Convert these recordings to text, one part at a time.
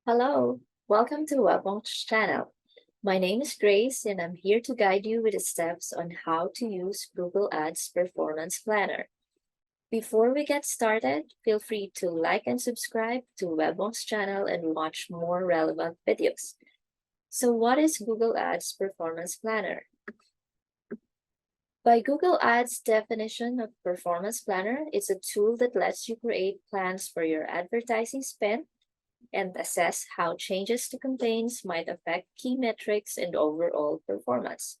Hello, welcome to Wonks channel. My name is Grace and I'm here to guide you with the steps on how to use Google Ads Performance Planner. Before we get started, feel free to like and subscribe to Wonks channel and watch more relevant videos. So what is Google Ads Performance Planner? By Google Ads definition of Performance Planner, it's a tool that lets you create plans for your advertising spend and assess how changes to campaigns might affect key metrics and overall performance.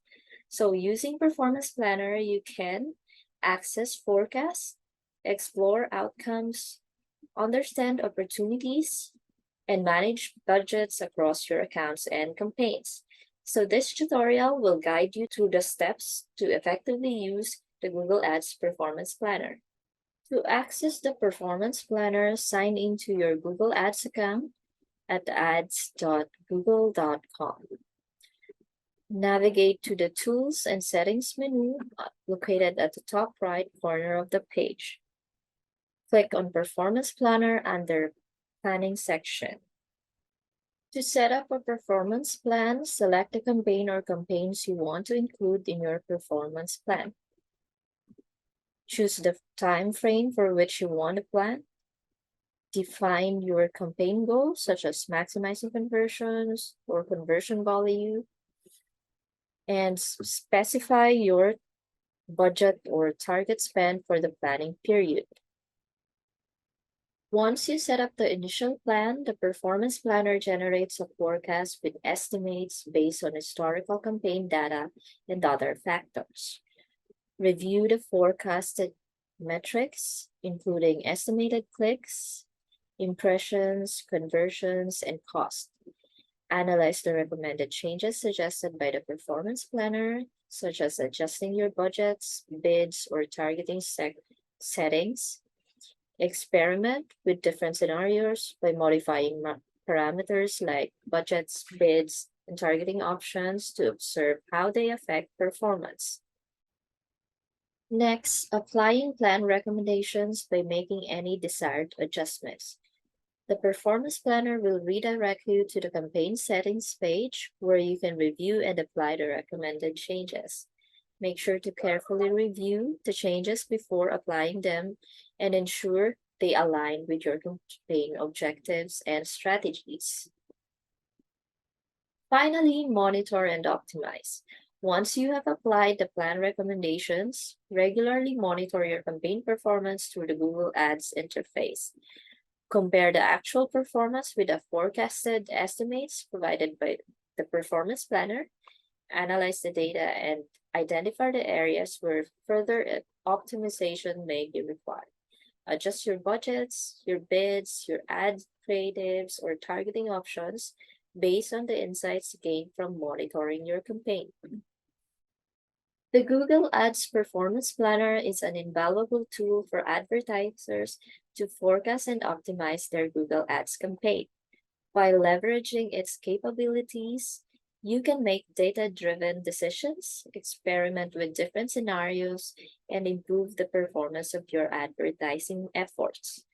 So using Performance Planner, you can access forecasts, explore outcomes, understand opportunities, and manage budgets across your accounts and campaigns. So this tutorial will guide you through the steps to effectively use the Google Ads Performance Planner. To access the Performance Planner, sign into your Google Ads account at ads.google.com. Navigate to the Tools and Settings menu located at the top right corner of the page. Click on Performance Planner under Planning section. To set up a performance plan, select the campaign or campaigns you want to include in your performance plan. Choose the time frame for which you want to plan. Define your campaign goals, such as maximizing conversions or conversion value, and specify your budget or target spend for the planning period. Once you set up the initial plan, the Performance Planner generates a forecast with estimates based on historical campaign data and other factors. Review the forecasted metrics, including estimated clicks, impressions, conversions, and cost. Analyze the recommended changes suggested by the Performance Planner, such as adjusting your budgets, bids, or targeting settings. Experiment with different scenarios by modifying parameters like budgets, bids, and targeting options to observe how they affect performance. Next, applying plan recommendations by making any desired adjustments. The Performance Planner will redirect you to the campaign settings page where you can review and apply the recommended changes. Make sure to carefully review the changes before applying them and ensure they align with your campaign objectives and strategies. Finally, monitor and optimize. Once you have applied the plan recommendations, regularly monitor your campaign performance through the Google Ads interface. Compare the actual performance with the forecasted estimates provided by the Performance Planner. Analyze the data and identify the areas where further optimization may be required. Adjust your budgets, your bids, your ad creatives, or targeting options based on the insights gained from monitoring your campaign. The Google Ads Performance Planner is an invaluable tool for advertisers to forecast and optimize their Google Ads campaign. By leveraging its capabilities, you can make data-driven decisions, experiment with different scenarios, and improve the performance of your advertising efforts.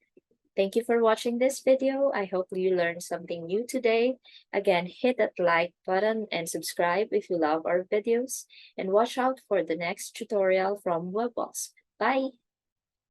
Thank you for watching this video. I hope you learned something new today. Again, hit that like button and subscribe if you love our videos. And watch out for the next tutorial from Wonks. Bye!